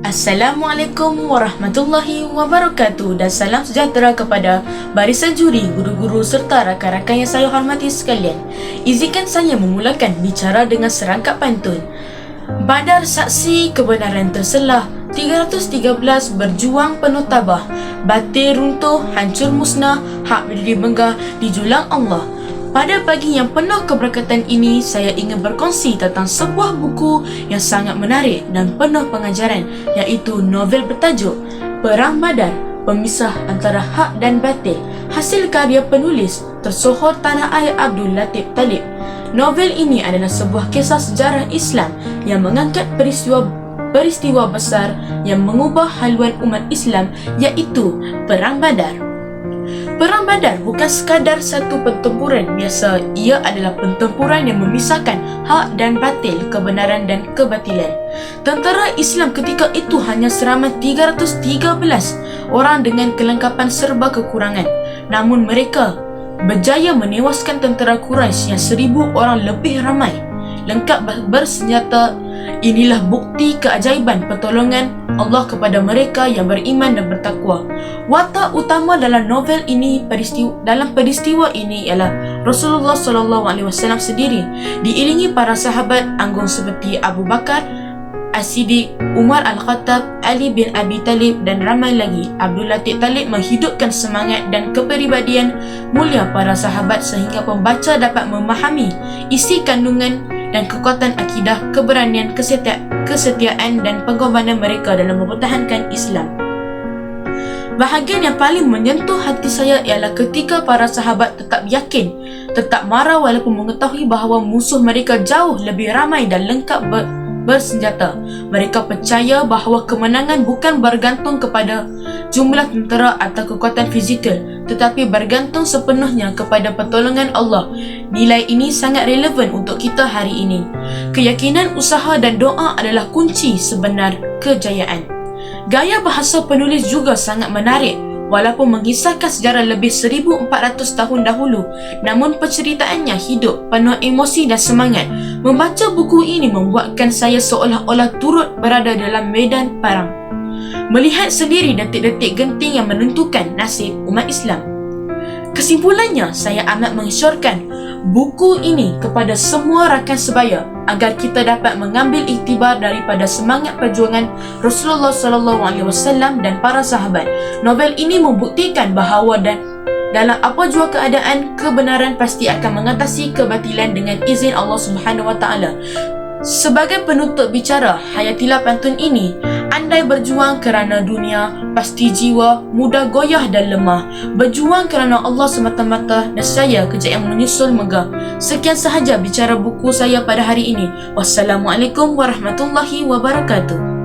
Assalamualaikum warahmatullahi wabarakatuh dan salam sejahtera kepada barisan juri, guru-guru serta rakan-rakan yang saya hormati sekalian. Izinkan saya memulakan bicara dengan serangkap pantun. Badar saksi kebenaran terselah, 313 berjuang penuh tabah, batil runtuh, hancur musnah, hak berdiri megah di julang Allah. Pada pagi yang penuh keberkatan ini, saya ingin berkongsi tentang sebuah buku yang sangat menarik dan penuh pengajaran, iaitu novel bertajuk Perang Badar, Pemisah Antara Hak dan Batil, hasil karya penulis tersohor tanah air Abdul Latif Talib. Novel ini adalah sebuah kisah sejarah Islam yang mengangkat peristiwa besar yang mengubah haluan umat Islam, iaitu Perang Badar. Perang Badar bukan sekadar satu pertempuran biasa, ia adalah pertempuran yang memisahkan hak dan batil, kebenaran dan kebatilan. Tentera Islam ketika itu hanya seramai 313 orang dengan kelengkapan serba kekurangan. Namun mereka berjaya menewaskan tentera Quraisy yang 1000 orang lebih ramai, lengkap bersenjata. Inilah bukti keajaiban pertolongan Allah kepada mereka yang beriman dan bertakwa. Watak utama dalam novel ini, dalam peristiwa ini ialah Rasulullah SAW sendiri, diiringi para sahabat agung seperti Abu Bakar As-Siddiq, Umar Al-Khattab, Ali bin Abi Talib dan ramai lagi. Abdul Latif Talib menghidupkan semangat dan kepribadian mulia para sahabat sehingga pembaca dapat memahami isi kandungan dan kekuatan akidah, keberanian, kesetiaan dan pengorbanan mereka dalam mempertahankan Islam. Bahagian yang paling menyentuh hati saya ialah ketika para sahabat tetap yakin, tetap marah walaupun mengetahui bahawa musuh mereka jauh lebih ramai dan lengkap bersenjata. Mereka percaya bahawa kemenangan bukan bergantung kepada jumlah tentera atau kekuatan fizikal, tetapi bergantung sepenuhnya kepada pertolongan Allah. Nilai ini sangat relevan untuk kita hari ini. Keyakinan, usaha dan doa adalah kunci sebenar kejayaan. Gaya bahasa penulis juga sangat menarik. Walaupun mengisahkan sejarah lebih 1400 tahun dahulu, namun penceritaannya hidup, penuh emosi dan semangat. Membaca buku ini membuatkan saya seolah-olah turut berada dalam medan perang, melihat sendiri detik-detik genting yang menentukan nasib umat Islam. Kesimpulannya, saya amat mengesyorkan buku ini kepada semua rakan sebaya agar kita dapat mengambil iktibar daripada semangat perjuangan Rasulullah SAW dan para sahabat. Novel ini membuktikan bahawa dalam apa jua keadaan, kebenaran pasti akan mengatasi kebatilan dengan izin Allah Subhanahu Wa Taala. Sebagai penutup bicara, hayatilah pantun ini. Andai berjuang kerana dunia, pasti jiwa mudah goyah dan lemah. Berjuang kerana Allah semata-mata, nescaya kejayaan menyusul megah. Sekian sahaja bicara buku saya pada hari ini. Wassalamualaikum warahmatullahi wabarakatuh.